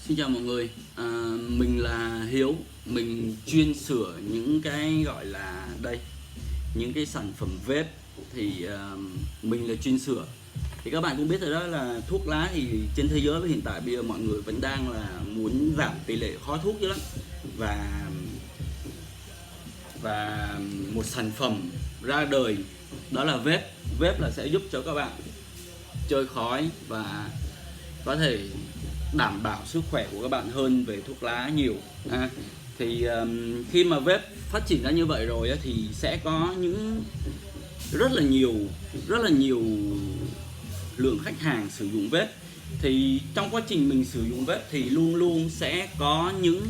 Xin chào mọi người, mình là Hiếu. Mình chuyên sửa những cái gọi là đây, những cái sản phẩm vape. Thì mình là chuyên sửa. Thì các bạn cũng biết rồi đó, là thuốc lá thì trên thế giới hiện tại bây giờ mọi người vẫn đang là muốn giảm tỷ lệ khói thuốc dữ lắm. Và một sản phẩm ra đời đó là vape. Vape là sẽ giúp cho các bạn chơi khói và có thể đảm bảo sức khỏe của các bạn hơn về thuốc lá nhiều. Thì khi mà vape phát triển ra như vậy rồi thì sẽ có những rất là nhiều lượng khách hàng sử dụng vape. Thì trong quá trình mình sử dụng vape thì luôn luôn sẽ có những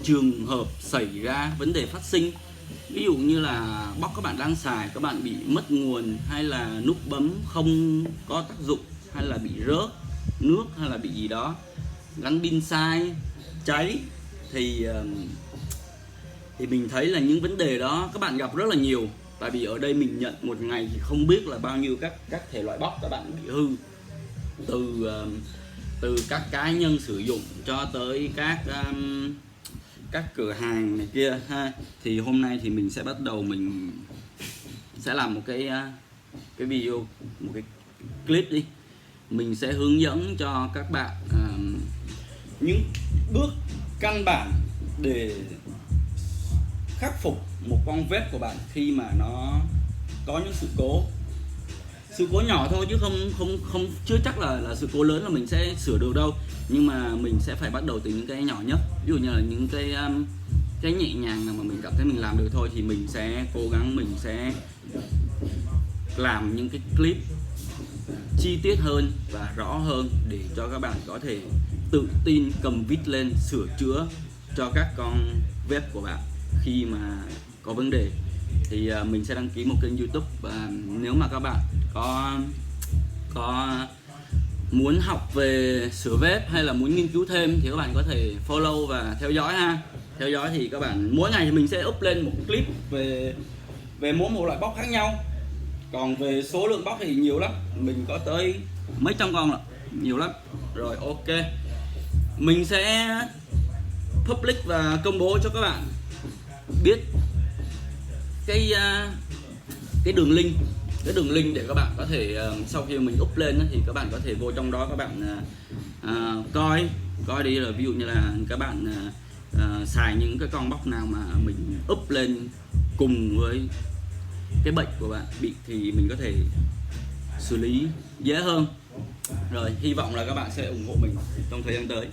trường hợp xảy ra vấn đề phát sinh. Ví dụ như là bóc các bạn đang xài, các bạn bị mất nguồn, hay là nút bấm không có tác dụng, hay là bị rớt nước, hay là bị gì đó, gắn pin sai, cháy. Thì mình thấy là những vấn đề đó các bạn gặp rất là nhiều. Tại vì ở đây mình nhận một ngày thì không biết là bao nhiêu các thể loại bóc các bạn bị hư, từ các cá nhân sử dụng cho tới các cửa hàng này kia ha. Thì hôm nay thì mình sẽ bắt đầu, mình sẽ làm một cái video, một cái clip đi. Mình sẽ hướng dẫn cho các bạn những bước căn bản để khắc phục một con vape của bạn khi mà nó có những sự cố nhỏ thôi, chứ không chưa chắc là sự cố lớn là mình sẽ sửa được đâu. Nhưng mà mình sẽ phải bắt đầu từ những cái nhỏ nhất. Ví dụ như là những cái nhẹ nhàng nào mà mình cảm thấy mình làm được thôi, thì mình sẽ cố gắng, mình sẽ làm những cái clip chi tiết hơn và rõ hơn để cho các bạn có thể tự tin cầm vít lên sửa chữa cho các con vape của bạn khi mà có vấn đề. Thì mình sẽ đăng ký một kênh YouTube, và nếu mà các bạn có muốn học về sửa vape hay là muốn nghiên cứu thêm thì các bạn có thể follow và theo dõi ha. Theo dõi thì các bạn mỗi ngày thì mình sẽ up lên một clip về mỗi một loại bóc khác nhau. Còn về số lượng bóc thì nhiều lắm, mình có tới mấy trăm con rồi, nhiều lắm. Rồi, ok, mình sẽ public và công bố cho các bạn biết cái đường link để các bạn có thể sau khi mình up lên thì các bạn có thể vô trong đó, các bạn coi đi. Rồi ví dụ như là các bạn xài những cái con bóc nào mà mình up lên cùng với cái bệnh của bạn bị, thì mình có thể xử lý dễ hơn. Rồi, hy vọng là các bạn sẽ ủng hộ mình trong thời gian tới.